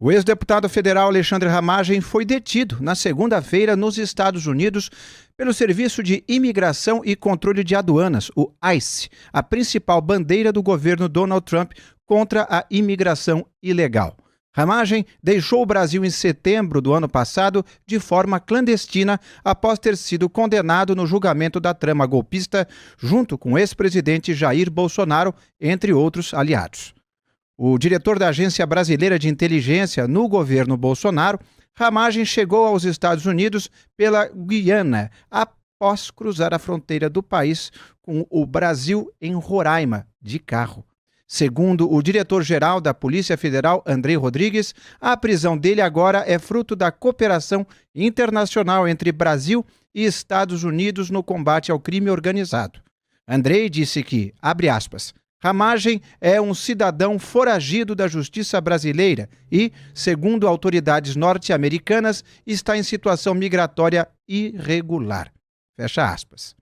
O ex-deputado federal Alexandre Ramagem foi detido na segunda-feira nos Estados Unidos pelo Serviço de Imigração e Controle de Aduanas, o ICE, a principal bandeira do governo Donald Trump contra a imigração ilegal. Ramagem deixou o Brasil em setembro do ano passado de forma clandestina após ter sido condenado no julgamento da trama golpista junto com o ex-presidente Jair Bolsonaro, entre outros aliados. O diretor da Agência Brasileira de Inteligência no governo Bolsonaro, Ramagem chegou aos Estados Unidos pela Guiana após cruzar a fronteira do país com o Brasil em Roraima, de carro. Segundo o diretor-geral da Polícia Federal, Andrei Rodrigues, a prisão dele agora é fruto da cooperação internacional entre Brasil e Estados Unidos no combate ao crime organizado. Andrei disse que, abre aspas, Ramagem é um cidadão foragido da justiça brasileira e, segundo autoridades norte-americanas, está em situação migratória irregular. Fecha aspas.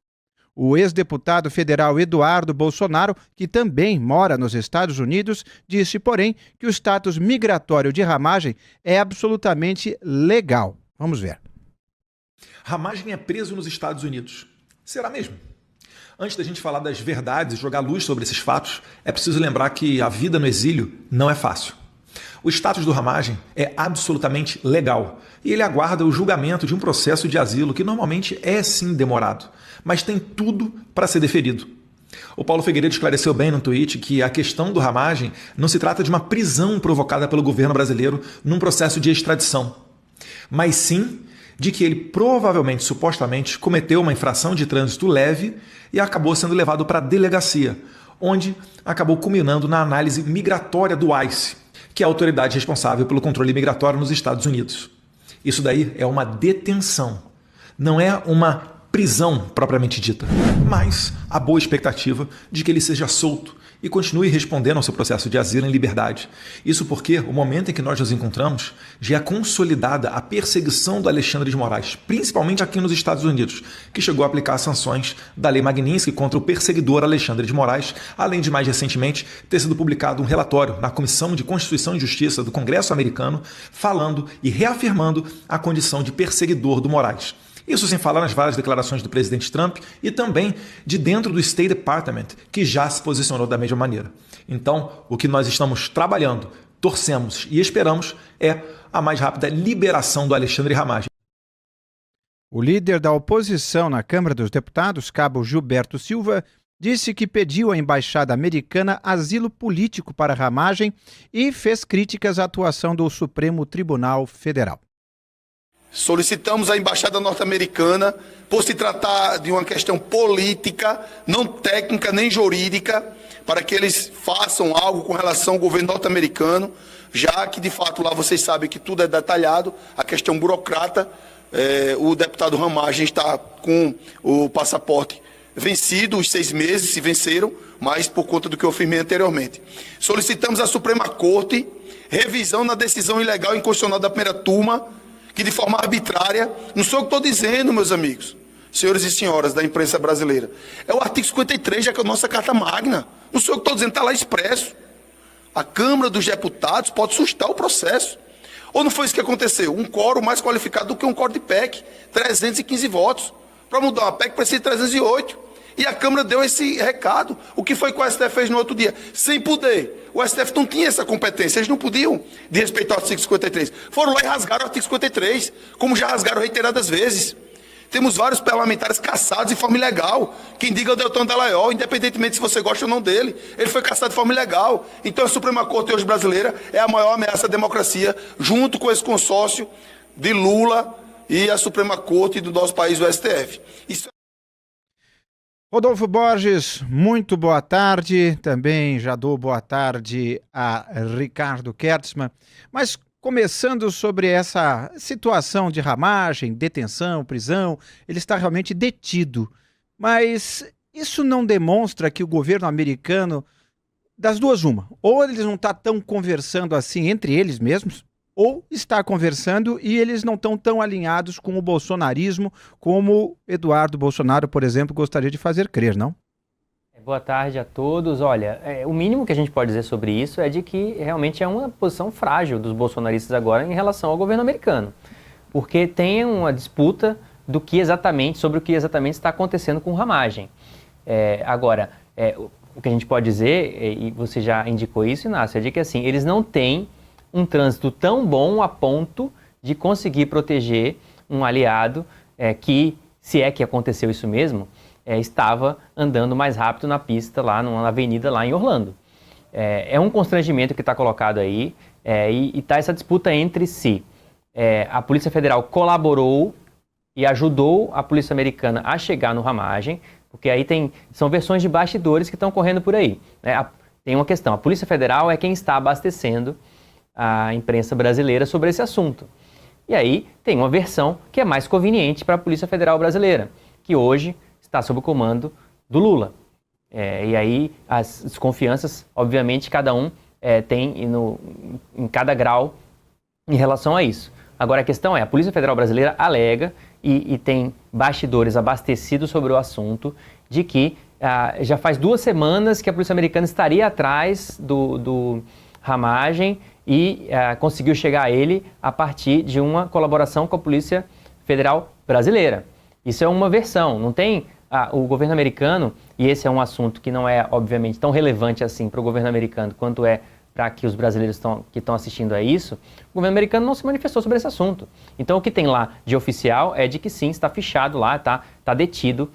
O ex-deputado federal Eduardo Bolsonaro, que também mora nos Estados Unidos, disse, porém, que o status migratório de Ramagem é absolutamente legal. Vamos ver. Ramagem é preso nos Estados Unidos. Será mesmo? Antes da gente falar das verdades e jogar luz sobre esses fatos, é preciso lembrar que a vida no exílio não é fácil. O status do Ramagem é absolutamente legal e ele aguarda o julgamento de um processo de asilo que normalmente é sim demorado, mas tem tudo para ser deferido. O Paulo Figueiredo esclareceu bem no tweet que a questão do Ramagem não se trata de uma prisão provocada pelo governo brasileiro num processo de extradição, mas sim de que ele provavelmente, supostamente, cometeu uma infração de trânsito leve e acabou sendo levado para a delegacia, onde acabou culminando na análise migratória do ICE, que é a autoridade responsável pelo controle migratório nos Estados Unidos. Isso daí é uma detenção, não é uma prisão propriamente dita, mas a boa expectativa de que ele seja solto e continue respondendo ao seu processo de asilo em liberdade. Isso porque o momento em que nós nos encontramos já é consolidada a perseguição do Alexandre de Moraes, principalmente aqui nos Estados Unidos, que chegou a aplicar sanções da Lei Magnitsky contra o perseguidor Alexandre de Moraes, além de mais recentemente ter sido publicado um relatório na Comissão de Constituição e Justiça do Congresso americano falando e reafirmando a condição de perseguidor do Moraes. Isso sem falar nas várias declarações do presidente Trump e também de dentro do State Department, que já se posicionou da mesma maneira. Então, o que nós estamos trabalhando, torcemos e esperamos é a mais rápida liberação do Alexandre Ramagem. O líder da oposição na Câmara dos Deputados, cabo Gilberto Silva, disse que pediu à embaixada americana asilo político para Ramagem e fez críticas à atuação do Supremo Tribunal Federal. Solicitamos à Embaixada Norte-Americana, por se tratar de uma questão política, não técnica nem jurídica, para que eles façam algo com relação ao governo norte-americano, já que, de fato, lá vocês sabem que tudo é detalhado, a questão burocrata, o deputado Ramagem está com o passaporte vencido, os 6 meses se venceram, mas por conta do que eu afirmei anteriormente. Solicitamos à Suprema Corte revisão na decisão ilegal e inconstitucional da primeira turma, que de forma arbitrária, não sou eu que estou dizendo, meus amigos, senhores e senhoras da imprensa brasileira, é o artigo 53, já que é a nossa Carta Magna, não sou eu que estou dizendo, está lá expresso. A Câmara dos Deputados pode sustar o processo. Ou não foi isso que aconteceu? Um quórum mais qualificado do que um quórum de PEC, 315 votos. Para mudar uma PEC precisa de 308. E a Câmara deu esse recado. O que foi que o STF fez no outro dia? Sem poder. O STF não tinha essa competência. Eles não podiam, de respeito ao artigo 53. Foram lá e rasgaram o artigo 53, como já rasgaram reiteradas vezes. Temos vários parlamentares caçados de forma ilegal. Quem diga é o Deltan Dallagnol, independentemente se você gosta ou não dele. Ele foi caçado de forma ilegal. Então a Suprema Corte hoje brasileira é a maior ameaça à democracia, junto com esse consórcio de Lula e a Suprema Corte do nosso país, o STF. Rodolfo Borges, muito boa tarde. Também já dou boa tarde a Ricardo Kertzmann. Mas começando sobre essa situação de Ramagem, detenção, prisão, ele está realmente detido. Mas isso não demonstra que o governo americano, das duas uma, ou eles não estão conversando assim entre eles mesmos, ou está conversando e eles não estão tão alinhados com o bolsonarismo como Eduardo Bolsonaro, por exemplo, gostaria de fazer crer, não? Boa tarde a todos. Olha, o mínimo que a gente pode dizer sobre isso é de que realmente é uma posição frágil dos bolsonaristas agora em relação ao governo americano, porque tem uma disputa sobre o que exatamente está acontecendo com ramagem. Agora, o que a gente pode dizer, e você já indicou isso, Inácio, é de que assim, eles não têm um trânsito tão bom a ponto de conseguir proteger um aliado que, se é que aconteceu isso mesmo, estava andando mais rápido na pista, lá numa avenida lá em Orlando. É um constrangimento que está colocado aí, e está essa disputa entre si. A Polícia Federal colaborou e ajudou a Polícia Americana a chegar no ramagem, porque aí são versões de bastidores que estão correndo por aí. Tem uma questão, a Polícia Federal é quem está abastecendo a imprensa brasileira sobre esse assunto. E aí tem uma versão que é mais conveniente para a Polícia Federal brasileira, que hoje está sob o comando do Lula. E aí as desconfianças, obviamente, cada um tem em cada grau em relação a isso. Agora a questão a Polícia Federal brasileira alega e tem bastidores abastecidos sobre o assunto de que já faz 2 semanas que a Polícia Americana estaria atrás do ramagem e conseguiu chegar a ele a partir de uma colaboração com a Polícia Federal brasileira. Isso é uma versão, não tem o governo americano, e esse é um assunto que não é, obviamente, tão relevante assim para o governo americano quanto é para que os brasileiros que estão assistindo a isso, o governo americano não se manifestou sobre esse assunto. Então o que tem lá de oficial é de que sim, está fichado lá, está detido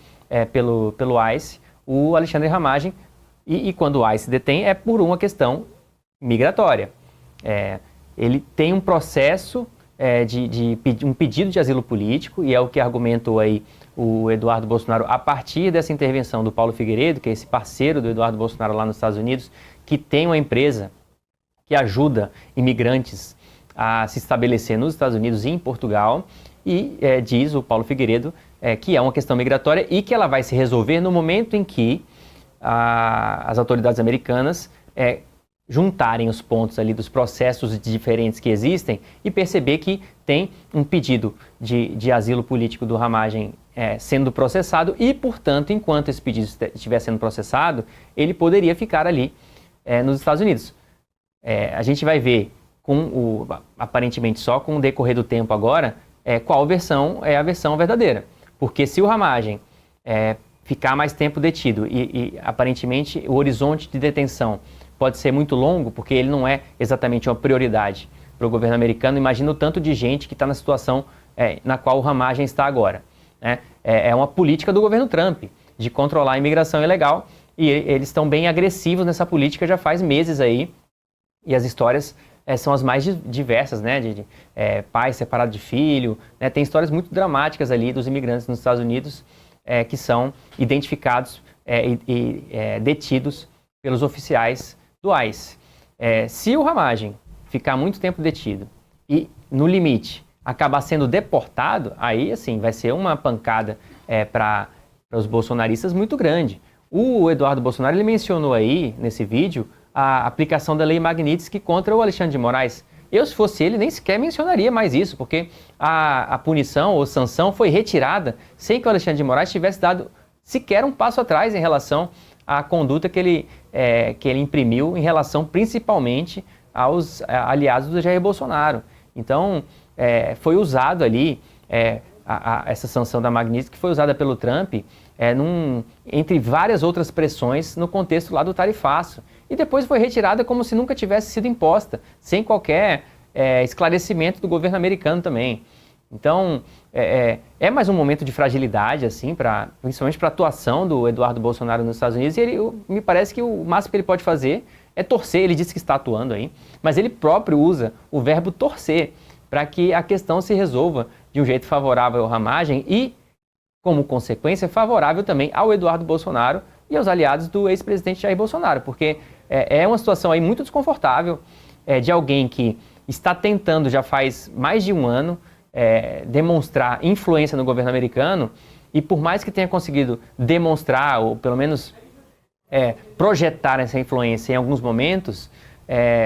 pelo ICE o Alexandre Ramagem, e quando o ICE detém é por uma questão migratória. Ele tem um processo de um pedido de asilo político, e é o que argumentou aí o Eduardo Bolsonaro a partir dessa intervenção do Paulo Figueiredo, que é esse parceiro do Eduardo Bolsonaro lá nos Estados Unidos, que tem uma empresa que ajuda imigrantes a se estabelecer nos Estados Unidos e em Portugal, e diz o Paulo Figueiredo que é uma questão migratória e que ela vai se resolver no momento em que as autoridades americanas juntarem os pontos ali dos processos diferentes que existem e perceber que tem um pedido de asilo político do Ramagem sendo processado e, portanto, enquanto esse pedido estiver sendo processado, ele poderia ficar ali nos Estados Unidos. A gente vai ver, aparentemente só com o decorrer do tempo agora, qual versão é a versão verdadeira. Porque se o Ramagem ficar mais tempo detido e aparentemente o horizonte de detenção pode ser muito longo, porque ele não é exatamente uma prioridade para o governo americano, imagina o tanto de gente que está na situação na qual o Ramagem está agora. É uma política do governo Trump de controlar a imigração ilegal, e eles estão bem agressivos nessa política já faz meses aí, e as histórias são as mais diversas, né? De pai separado de filho, né? Tem histórias muito dramáticas ali dos imigrantes nos Estados Unidos que são identificados e detidos pelos oficiais do ICE. Se o Ramagem ficar muito tempo detido e, no limite, acabar sendo deportado, aí, assim, vai ser uma pancada para os bolsonaristas muito grande. O Eduardo Bolsonaro, ele mencionou aí, nesse vídeo, a aplicação da Lei Magnitsky contra o Alexandre de Moraes. Eu, se fosse ele, nem sequer mencionaria mais isso, porque a punição ou sanção foi retirada sem que o Alexandre de Moraes tivesse dado sequer um passo atrás em relação à conduta que ele imprimiu em relação principalmente aos aliados do Jair Bolsonaro. Então, foi usado ali, essa sanção da Magnitsky foi usada pelo Trump entre várias outras pressões no contexto lá do tarifaço. E depois foi retirada como se nunca tivesse sido imposta, sem qualquer esclarecimento do governo americano também. Então, é mais um momento de fragilidade, assim, principalmente para a atuação do Eduardo Bolsonaro nos Estados Unidos, e me parece que o máximo que ele pode fazer é torcer. Ele disse que está atuando aí, mas ele próprio usa o verbo torcer para que a questão se resolva de um jeito favorável ao Ramagem e, como consequência, favorável também ao Eduardo Bolsonaro e aos aliados do ex-presidente Jair Bolsonaro, porque é uma situação aí muito desconfortável de alguém que está tentando já faz mais de um ano demonstrar influência no governo americano, e por mais que tenha conseguido demonstrar, ou pelo menos projetar essa influência em alguns momentos,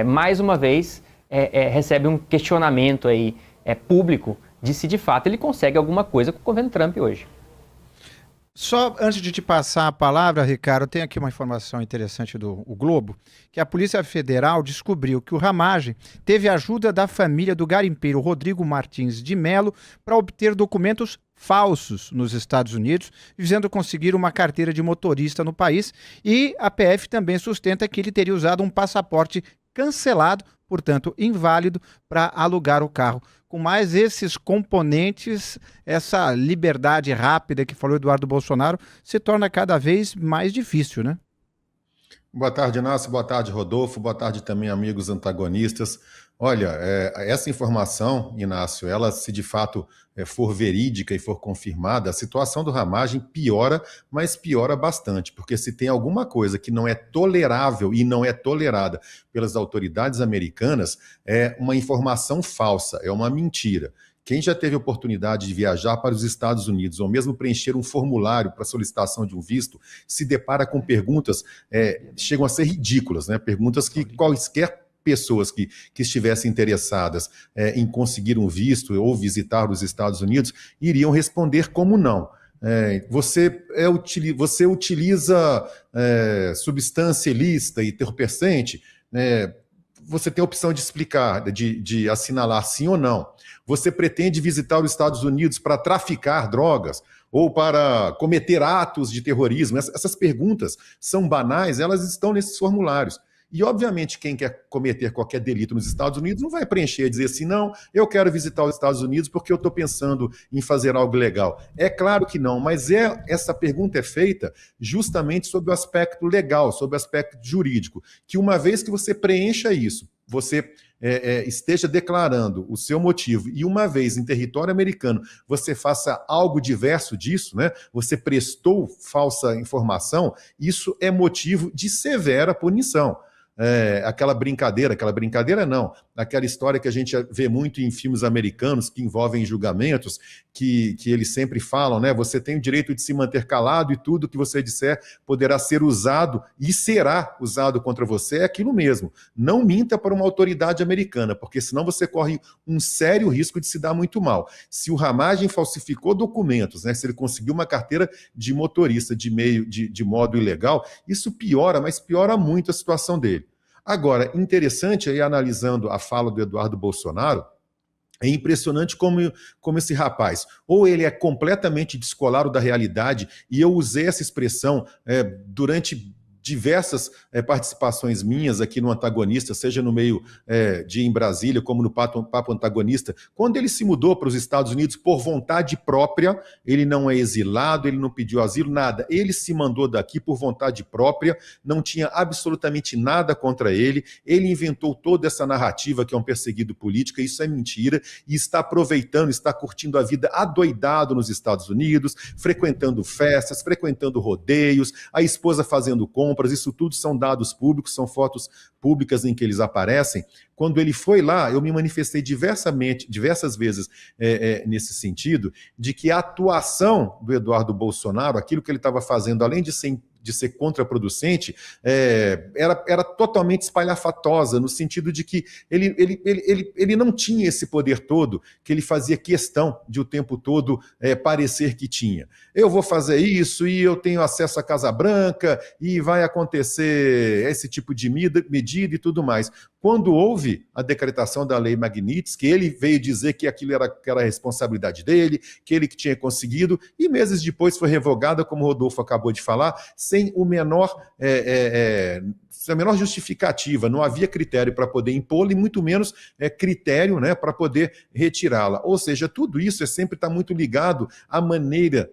mais uma vez recebe um questionamento aí, público de se de fato ele consegue alguma coisa com o governo Trump hoje. Só antes de te passar a palavra, Ricardo, tem aqui uma informação interessante do O Globo, que a Polícia Federal descobriu que o Ramagem teve ajuda da família do garimpeiro Rodrigo Martins de Mello para obter documentos falsos nos Estados Unidos, visando conseguir uma carteira de motorista no país, e a PF também sustenta que ele teria usado um passaporte cancelado, portanto inválido, para alugar o carro. Com mais esses componentes, essa liberdade rápida que falou Eduardo Bolsonaro se torna cada vez mais difícil, né? Boa tarde, Inácio. Boa tarde, Rodolfo. Boa tarde também, amigos antagonistas. Olha, essa informação, Inácio, ela se de fato for verídica e for confirmada, a situação do Ramagem piora, mas piora bastante, porque se tem alguma coisa que não é tolerável e não é tolerada pelas autoridades americanas, é uma informação falsa, é uma mentira. Quem já teve oportunidade de viajar para os Estados Unidos ou mesmo preencher um formulário para solicitação de um visto, se depara com perguntas chegam a ser ridículas, né? Perguntas que quaisquer pessoas que estivessem interessadas em conseguir um visto ou visitar os Estados Unidos iriam responder como não. Você utiliza substância ilícita e entorpecente, você tem a opção de explicar, de assinalar sim ou não. Você pretende visitar os Estados Unidos para traficar drogas ou para cometer atos de terrorismo? Essas perguntas são banais, elas estão nesses formulários. E, obviamente, quem quer cometer qualquer delito nos Estados Unidos não vai preencher e dizer assim, não, eu quero visitar os Estados Unidos porque eu estou pensando em fazer algo legal. É claro que não, mas essa pergunta é feita justamente sobre o aspecto legal, sobre o aspecto jurídico, que uma vez que você preencha isso, você esteja declarando o seu motivo e uma vez em território americano você faça algo diverso disso, né? Você prestou falsa informação, isso é motivo de severa punição. Aquela brincadeira não, aquela história que a gente vê muito em filmes americanos que envolvem julgamentos, que eles sempre falam, né? Você tem o direito de se manter calado e tudo que você disser poderá ser usado e será usado contra você, é aquilo mesmo. Não minta para uma autoridade americana, porque senão você corre um sério risco de se dar muito mal. Se o Ramagem falsificou documentos, né? Se ele conseguiu uma carteira de motorista de modo ilegal, isso piora, mas piora muito a situação dele. Agora, interessante aí, analisando a fala do Eduardo Bolsonaro, é impressionante como esse rapaz, ou ele é completamente descolado da realidade, e eu usei essa expressão durante diversas participações minhas aqui no Antagonista, seja no meio em Brasília, como no Papo Antagonista, quando ele se mudou para os Estados Unidos por vontade própria, ele não é exilado, ele não pediu asilo, nada, ele se mandou daqui por vontade própria, não tinha absolutamente nada contra ele inventou toda essa narrativa que é um perseguido político, isso é mentira, e está aproveitando, está curtindo a vida adoidado nos Estados Unidos, frequentando festas, frequentando rodeios, a esposa fazendo compras, isso tudo são dados públicos, são fotos públicas em que eles aparecem. Quando ele foi lá, eu me manifestei diversas vezes nesse sentido, de que a atuação do Eduardo Bolsonaro, aquilo que ele estava fazendo, além de ser contraproducente, era totalmente espalhafatosa, no sentido de que ele não tinha esse poder todo, que ele fazia questão de o tempo todo parecer que tinha. Eu vou fazer isso e eu tenho acesso à Casa Branca e vai acontecer esse tipo de medida e tudo mais. Quando houve a decretação da Lei Magnitsky, ele veio dizer que aquilo era a responsabilidade dele, que ele que tinha conseguido, e meses depois foi revogada, como o Rodolfo acabou de falar, sem a menor justificativa, não havia critério para poder impô-la e muito menos critério, né, para poder retirá-la. Ou seja, tudo isso sempre está muito ligado à maneira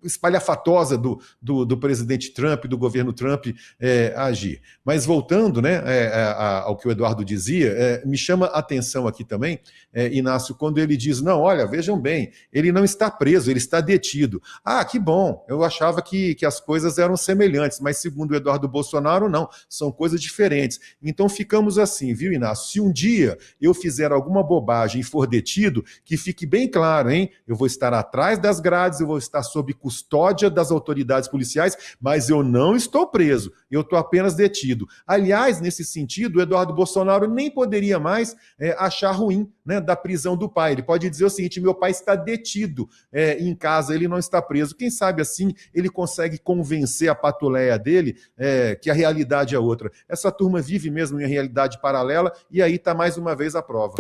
espalhafatosa do presidente Trump, do governo Trump agir. Mas voltando, né, ao que o Eduardo dizia, me chama a atenção aqui também, Inácio, quando ele diz, não, olha, vejam bem, ele não está preso, ele está detido. Ah, que bom, eu achava que as coisas eram semelhantes, mas segundo o Eduardo Bolsonaro, não, são coisas diferentes. Então ficamos assim, viu, Inácio? Se um dia eu fizer alguma bobagem e for detido, que fique bem claro, hein? Eu vou estar atrás das grades, eu vou estar sob sob custódia das autoridades policiais, mas eu não estou preso, eu estou apenas detido. Aliás, nesse sentido, o Eduardo Bolsonaro nem poderia mais achar ruim, né, da prisão do pai. Ele pode dizer o seguinte: meu pai está detido em casa, ele não está preso. Quem sabe assim ele consegue convencer a patuleia dele que a realidade é outra. Essa turma vive mesmo em realidade paralela e aí está mais uma vez a prova.